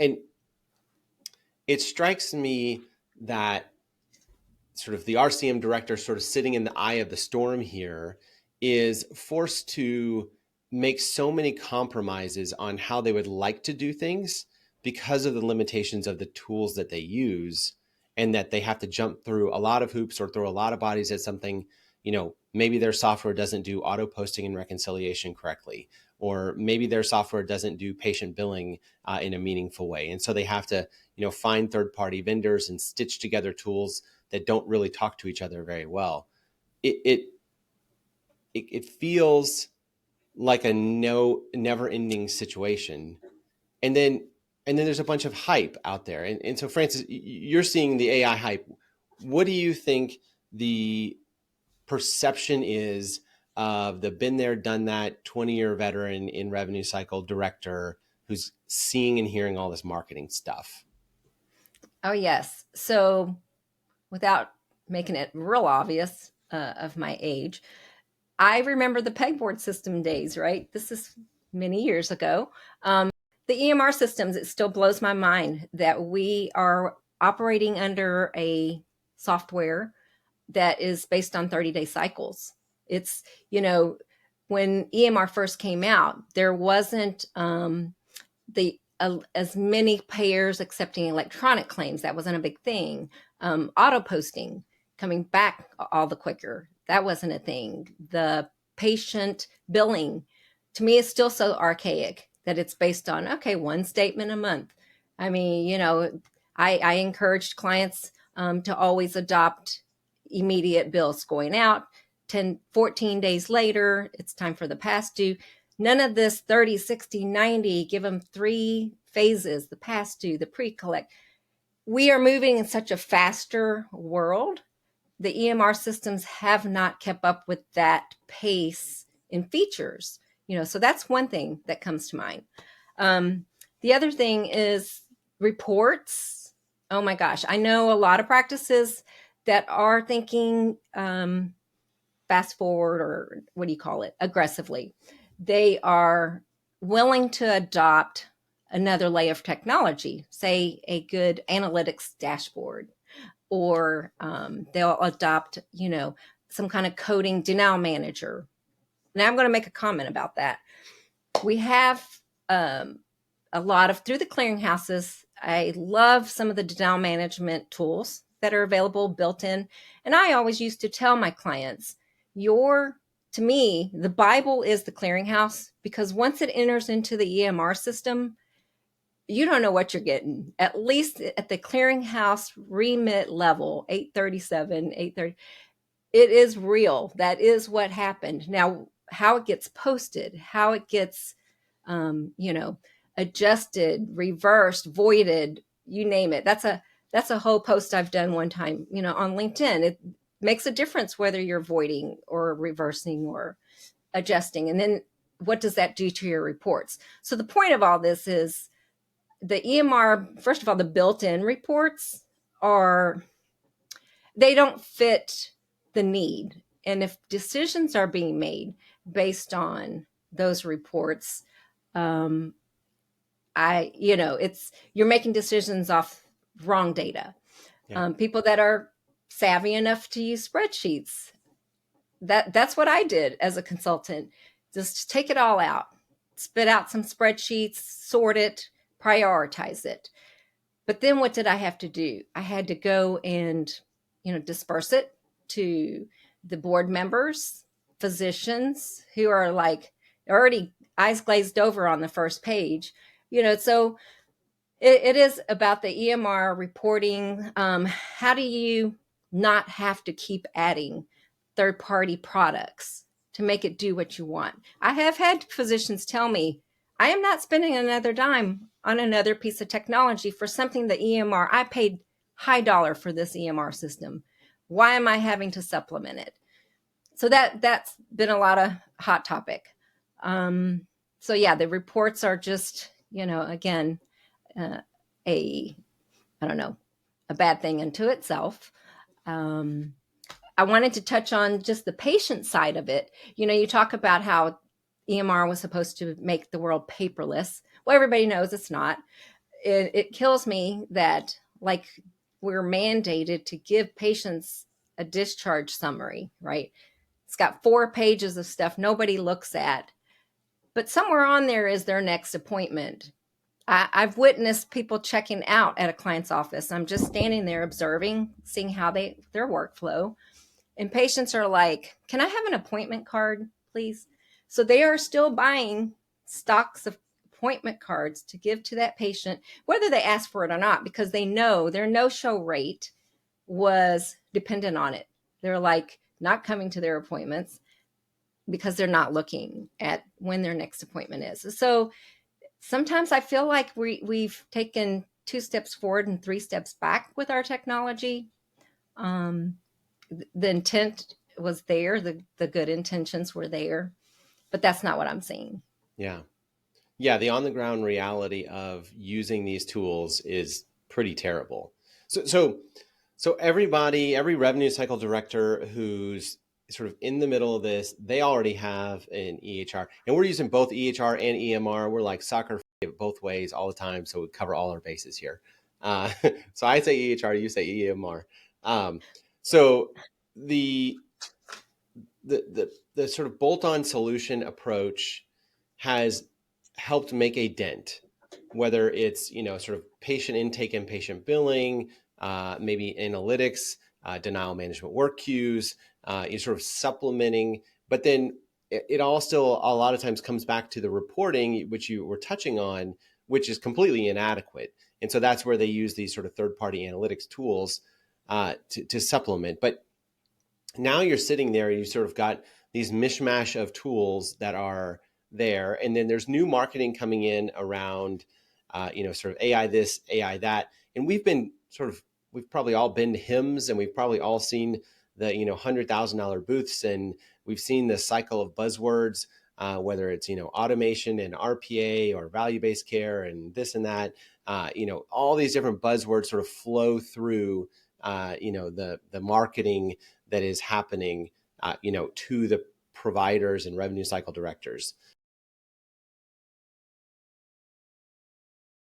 And it strikes me that sort of the RCM director sort of sitting in the eye of the storm here is forced to make so many compromises on how they would like to do things because of the limitations of the tools that they use, and that they have to jump through a lot of hoops or throw a lot of bodies at something. Maybe their software doesn't do auto posting and reconciliation correctly, or maybe their software doesn't do patient billing in a meaningful way. And so they have to, find third-party vendors and stitch together tools that don't really talk to each other very well. It feels like a never-ending situation. And then there's a bunch of hype out there. And so, Francis, you're seeing the AI hype. What do you think the perception is of the been there, done that 20-year veteran in revenue cycle director who's seeing and hearing all this marketing stuff? Oh, yes. So without making it real obvious of my age, I remember the pegboard system days, right? This is many years ago. The EMR systems, it still blows my mind that we are operating under a software that is based on 30-day cycles. It's, when EMR first came out, there wasn't as many payers accepting electronic claims. That wasn't a big thing. Auto posting coming back all the quicker. That wasn't a thing. The patient billing, to me, is still so archaic that it's based on, okay, one statement a month. I mean, I encouraged clients to always adopt immediate bills going out. 14 days later, it's time for the past due. None of this 30, 60, 90, give them 3 phases, the past due, the pre-collect. We are moving in such a faster world. The EMR systems have not kept up with that pace in features. So that's one thing that comes to mind. The other thing is reports. Oh my gosh, I know a lot of practices that are thinking fast forward, or what do you call it, aggressively. They are willing to adopt another layer of technology, say a good analytics dashboard, or they'll adopt, some kind of coding denial manager. Now I'm going to make a comment about that. We have a lot of, through the clearinghouses, I love some of the denial management tools that are available built in. And I always used to tell my clients, to me, the Bible is the clearinghouse, because once it enters into the EMR system, you don't know what you're getting. At least at the clearinghouse remit level, 837, 830, it is real. That is what happened. Now, how it gets posted, how it gets, adjusted, reversed, voided, you name it. That's a whole post I've done one time, on LinkedIn. It makes a difference whether you're voiding or reversing or adjusting. And then what does that do to your reports? So the point of all this is the EMR, first of all, the built-in reports they don't fit the need. And if decisions are being made based on those reports, you're making decisions off wrong data. Yeah. People that are savvy enough to use spreadsheets, that's what I did as a consultant. Just take it all out, spit out some spreadsheets, sort it, prioritize it. But then what did I have to do? I had to go and, disperse it to the board members, physicians who are like already eyes glazed over on the first page, so it is about the EMR reporting. How do you not have to keep adding third-party products to make it do what you want? I have had physicians tell me, I am not spending another dime on another piece of technology for something the EMR, I paid high dollar for this EMR system. Why am I having to supplement it? So that's been a lot of hot topic. So yeah, the reports are just, again, a bad thing unto itself. I wanted to touch on just the patient side of it. You talk about how EMR was supposed to make the world paperless. Well, everybody knows it's not. it kills me that, like, we're mandated to give patients a discharge summary, right? It's got 4 pages of stuff nobody looks at, but somewhere on there is their next appointment. I've witnessed people checking out at a client's office. I'm just standing there observing, seeing how their workflow, and patients are like, "Can I have an appointment card, please?" So they are still buying stocks of appointment cards to give to that patient, whether they ask for it or not, because they know their no-show rate was dependent on it. They're like not coming to their appointments because they're not looking at when their next appointment is. So sometimes I feel like we've taken 2 steps forward and 3 steps back with our technology. Um, the intent was there, the good intentions were there, but that's not what I'm seeing. Yeah. Yeah, the on the ground reality of using these tools is pretty terrible. So everybody, every revenue cycle director who's sort of in the middle of this, they already have an EHR, and we're using both EHR and EMR. We're like soccer both ways all the time, so we cover all our bases here. Uh, so I say EHR, you say EMR. Um, so the the sort of bolt-on solution approach has helped make a dent, whether it's sort of patient intake and patient billing, maybe analytics, denial management work queues, you're sort of supplementing, but then it all still a lot of times comes back to the reporting, which you were touching on, which is completely inadequate. And so that's where they use these sort of third-party analytics tools to supplement. But now you're sitting there, you sort of got these mishmash of tools that are there, and then there's new marketing coming in around sort of AI this, AI that. And we've probably all been to HIMSS, and we've probably all seen the $100,000 booths, and we've seen the cycle of buzzwords, whether it's automation and RPA or value-based care and this and that. All these different buzzwords sort of flow through the marketing that is happening, to the providers and revenue cycle directors.